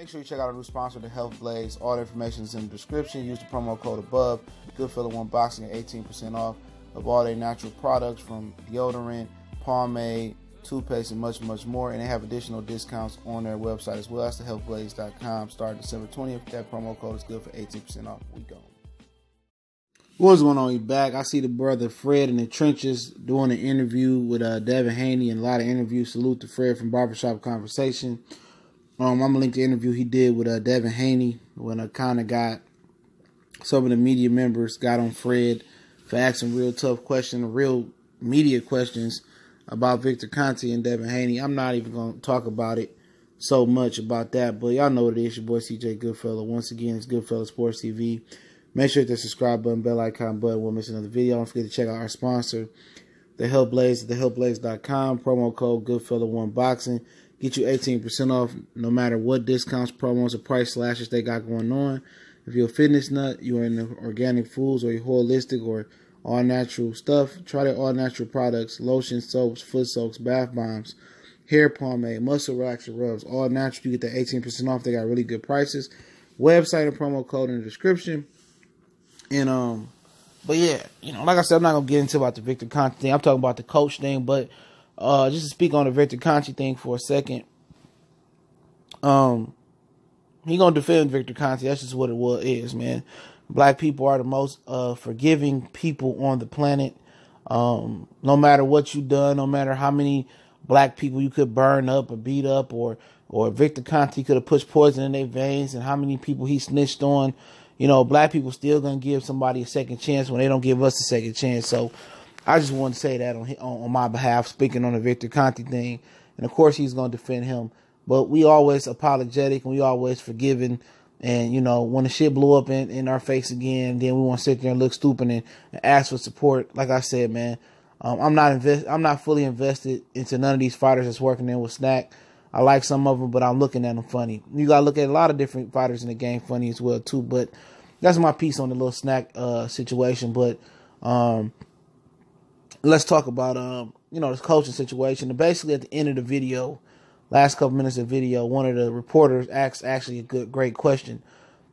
Make sure you check out our new sponsor, the Health Blaze. All the information is in the description. Use the promo code above. Goodfella1 Boxing at 18% off of all their natural products from deodorant, pomade, toothpaste, and much, much more. And they have additional discounts on their website as well. That's thehealthblaze.com. Starting December 20th. That promo code is good for 18% off. We go. What's going on? You back? I see the brother Fred in the trenches doing an interview with Devin Haney and a lot of interviews. Salute to Fred from Barbershop Conversation. I'm going to link the interview he did with Devin Haney when I kind of got some of the media members got on Fred for asking real tough questions, real media questions about Victor Conte and Devin Haney. I'm not even going to talk about it so much about that, but y'all know what it is. Your boy CJ Goodfella. Once again, it's Goodfella Sports TV. Make sure to hit the subscribe button, bell icon button. Won't miss another video. Don't forget to check out our sponsor, The Health Blaze, at thehealthblaze.com. Promo code Goodfella1 Boxing. Get you 18% off no matter what discounts, promos, or price slashes they got going on. If you're a fitness nut, you are in the organic foods, or you're holistic, or all natural stuff, try their all natural products: lotions, soaps, foot soaks, bath bombs, hair pomade, muscle relaxer rubs. All natural. You get the 18% off. They got really good prices. Website and promo code in the description. And but yeah, like I said, I'm not gonna get into about the Victor Conte thing. I'm talking about the coach thing, but just to speak on the Victor Conte thing for a second. He gonna defend Victor Conte. That's just what it is, man. Black people are the most forgiving people on the planet. No matter what you done, no matter how many black people you could burn up or beat up, or Victor Conte could have pushed poison in their veins, and how many people he snitched on. Black people still gonna give somebody a second chance when they don't give us a second chance. So I just want to say that on my behalf, speaking on the Victor Conte thing. And of course he's gonna defend him. But we always apologetic and we always forgiving. And when the shit blew up in our face again, then we want to sit there and look stupid and ask for support. Like I said, man, I'm not fully invested into none of these fighters that's working in with Snack. I like some of them, but I'm looking at them funny. You got to look at a lot of different fighters in the game funny as well, too. But that's my piece on the little Snack situation. But let's talk about, this coaching situation. And basically, at the end of the video, last couple minutes of video, one of the reporters asked actually a great question.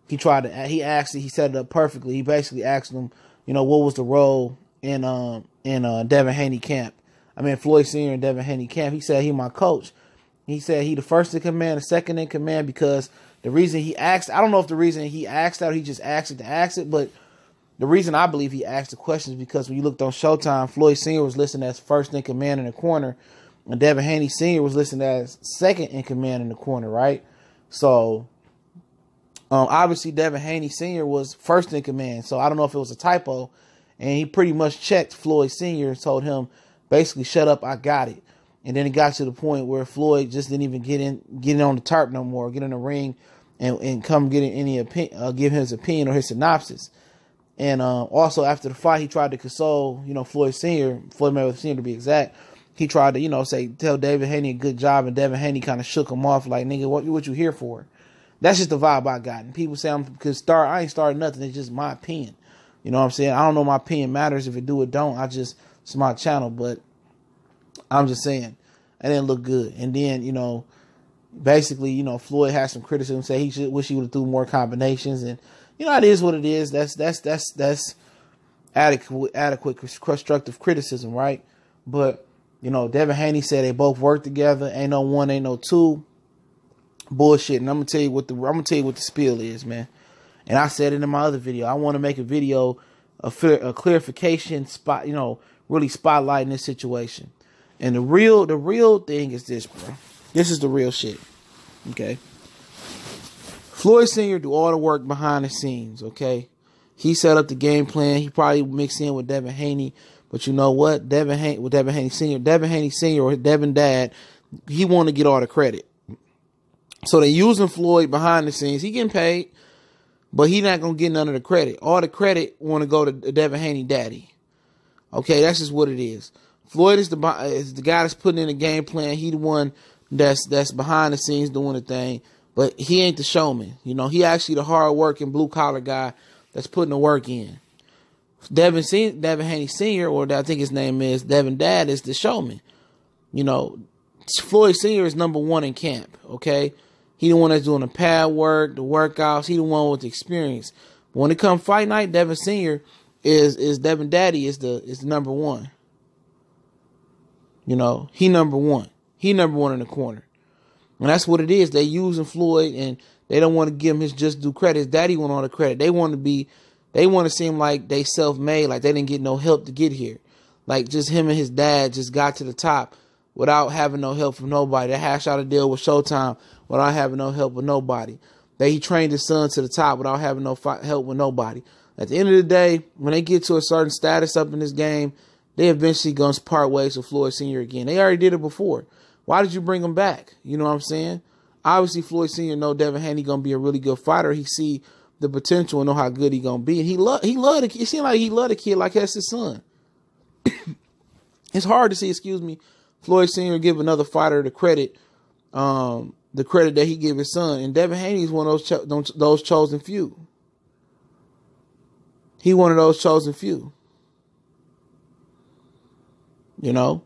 He set it up perfectly. He basically asked him, what was the role in Devin Haney camp? Floyd Sr. and Devin Haney camp. He said, he my coach. He said he the first in command, the second in command, because the reason he asked, I don't know if the reason he asked that or he just asked it to ask it, but the reason I believe he asked the question is because when you looked on Showtime, Floyd Sr. was listed as first in command in the corner, and Devin Haney Sr. was listed as second in command in the corner, right? So, obviously Devin Haney Sr. was first in command, so I don't know if it was a typo, and he pretty much checked Floyd Sr. and told him, basically, shut up, I got it. And then it got to the point where Floyd just didn't even get in on the tarp no more, get in the ring and come get any opinion, give his opinion or his synopsis. And also after the fight, he tried to console, Floyd Mayweather Sr. to be exact. He tried to, tell Devin Haney a good job, and Devin Haney kind of shook him off like, nigga, what you here for? That's just the vibe I got. And people say I ain't starting nothing. It's just my opinion. You know what I'm saying? I don't know my opinion matters. If it do or don't, it's my channel, but I'm just saying, it didn't look good. And then, basically, Floyd had some criticism, say he wish he would have threw more combinations. And, it is what it is. That's adequate constructive criticism, right? But, Devin Haney said they both work together. Ain't no one, ain't no two. Bullshit. And I'm gonna tell you what the spiel is, man. And I said it in my other video. I want to make a video, a clarification spot, really spotlighting this situation. And the real thing is this, bro. This is the real shit. Okay. Floyd Sr. do all the work behind the scenes, okay? He set up the game plan. He probably mixed in with Devin Haney. But you know what? Devin Haney Sr. or Devin Dad, he want to get all the credit. So they using Floyd behind the scenes. He getting paid, but he not going to get none of the credit. All the credit want to go to Devin Haney Daddy. Okay, that's just what it is. Floyd is the guy that's putting in the game plan. He the one that's behind the scenes doing the thing. But he ain't the showman. He actually the hard-working blue-collar guy that's putting the work in. Devin Haney Sr., or I think his name is Devin Dad, is the showman. Floyd Sr. is number one in camp, okay? He the one that's doing the pad work, the workouts. He the one with the experience. But when it comes fight night, Devin Senior is Devin Daddy is the number one. You know, he number one. He number one in the corner. And that's what it is. They using Floyd and they don't want to give him his just due credit. His daddy want all the credit. They want to seem like they self-made, like they didn't get no help to get here. Like just him and his dad just got to the top without having no help from nobody. They hashed out a deal with Showtime without having no help with nobody. He trained his son to the top without having no help with nobody. At the end of the day, when they get to a certain status up in this game, they eventually going to part ways with Floyd Sr. again. They already did it before. Why did you bring him back? You know what I'm saying? Obviously, Floyd Sr. know Devin Haney going to be a really good fighter. He see the potential and know how good he going to be. And he love the kid. It seems like he love the kid like that's his son. It's hard to see, Floyd Sr. give another fighter the credit that he gave his son. And Devin Haney is one of those chosen few. He one of those chosen few. You know?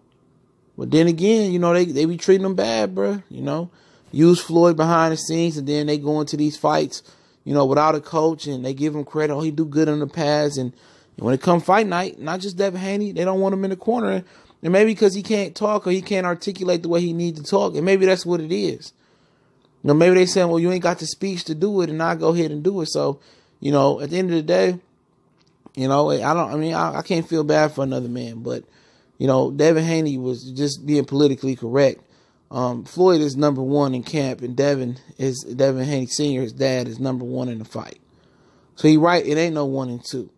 But then again, you know, they be treating him bad, bro. You know? Use Floyd behind the scenes, and then they go into these fights, you know, without a coach, and they give him credit. Oh, he do good on the pads. And when it comes fight night, not just Devin Haney, they don't want him in the corner. And maybe because he can't talk or he can't articulate the way he needs to talk. And maybe that's what it is. You know, maybe they saying, well, you ain't got the speech to do it, and I'll go ahead and do it. So, you know, at the end of the day, you know, I can't feel bad for another man. But, you know, Devin Haney was just being politically correct. Floyd is number one in camp, and Devin Haney Sr., his dad, is number one in the fight. So he right, it ain't no 1 and 2.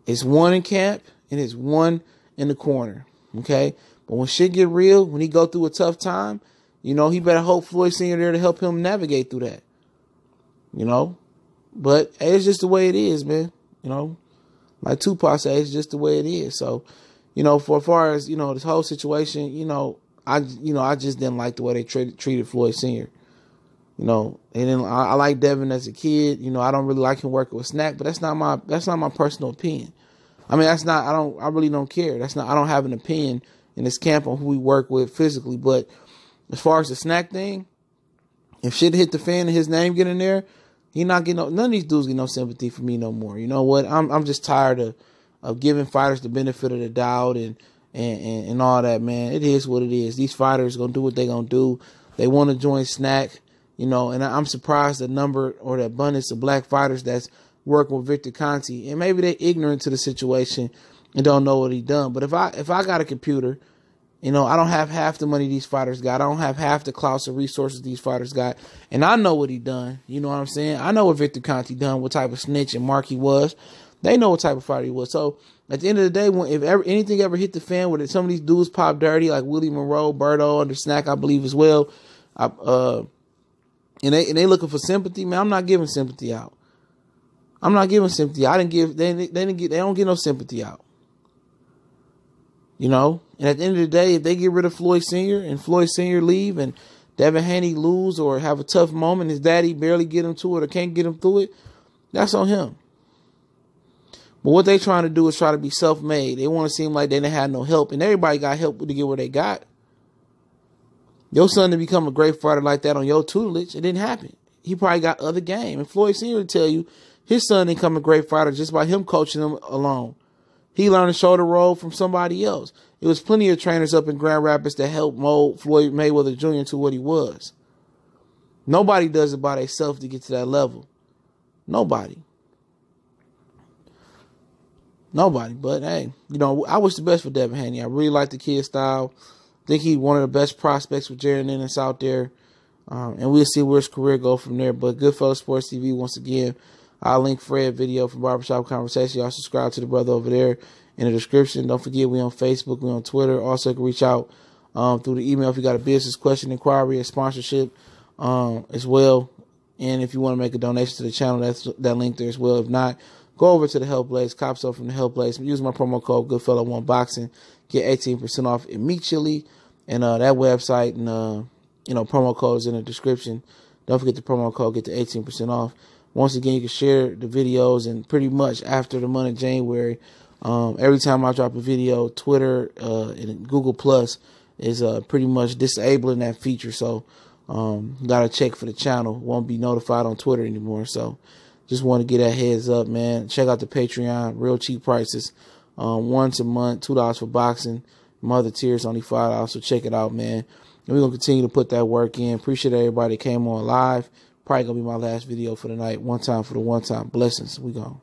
It's 1 in camp, and it's 1 in the corner. Okay? But when shit get real, when he go through a tough time, you know, he better hope Floyd Sr. there to help him navigate through that. You know? But hey, it's just the way it is, man. You know? Like Tupac said, it's just the way it is. So, you know, for as far as, you know, this whole situation, you know, I just didn't like the way they treated Floyd Sr. You know, and I like Devin as a kid. You know, I don't really like him working with Snack, but that's not my personal opinion. I mean, I really don't care. I don't have an opinion in this camp on who we work with physically. But as far as the Snack thing, if shit hit the fan and his name get in there, he not getting none of these dudes get no sympathy for me no more. You know what? I'm just tired of giving fighters the benefit of the doubt and all that, man. It is what it is. These fighters gonna do what they gonna do. They want to join Snack, you know, and I'm surprised the number or the abundance of black fighters that's working with Victor Conte, and maybe they're ignorant to the situation and don't know what he done. But if I got a computer, you know, I don't have half the money these fighters got. I don't have half the clout or resources these fighters got, and I know what he done. You know what I'm saying? I know what Victor Conte done, what type of snitch and mark he was. They know what type of fighter he was. So at the end of the day, if anything ever hit the fan where some of these dudes pop dirty, like Willie Monroe, Berto, under Snack, I believe as well, and they looking for sympathy, man, I'm not giving sympathy out. I'm not giving sympathy. They don't get no sympathy out. You know? And at the end of the day, if they get rid of Floyd Sr. and Floyd Sr. leave and Devin Haney lose or have a tough moment, his daddy barely get him to it or can't get him through it, that's on him. But what they trying to do is try to be self-made. They want to seem like they didn't have no help, and everybody got help to get where they got. Your son to become a great fighter like that on your tutelage, it didn't happen. He probably got other game. And Floyd Sr. will tell you his son didn't become a great fighter just by him coaching him alone. He learned a shoulder roll from somebody else. It was plenty of trainers up in Grand Rapids that helped mold Floyd Mayweather Jr. into what he was. Nobody does it by themselves to get to that level. Nobody. But hey, you know, I wish the best for Devin Haney. I really like the kid style. I think he's one of the best prospects with Jaron Ennis out there. And we'll see where his career goes from there. But Goodfellas Sports TV, once again, I'll link Fred video from Barbershop Conversation. Y'all subscribe to the brother over there in the description. Don't forget, we on Facebook, we on Twitter. Also, you can reach out through the email if you got a business question, inquiry, or sponsorship as well. And if you want to make a donation to the channel, that's that link there as well. If not, go over to the Help Blaze, cop stuff from the Help Blaze. Use my promo code Goodfella1Boxing, get 18% off immediately. And that website and promo code is in the description. Don't forget the promo code, get the 18% off. Once again, you can share the videos, and pretty much after the month of January, every time I drop a video, Twitter and Google Plus is pretty much disabling that feature. So Got to check for the channel. Won't be notified on Twitter anymore. So just want to get that heads up, man. Check out the Patreon. Real cheap prices. Once a month, $2 for boxing. Mother tiers only $5. So check it out, man. And we're going to continue to put that work in. Appreciate everybody that came on live. Probably going to be my last video for the night. One time for the one time. Blessings. We gone.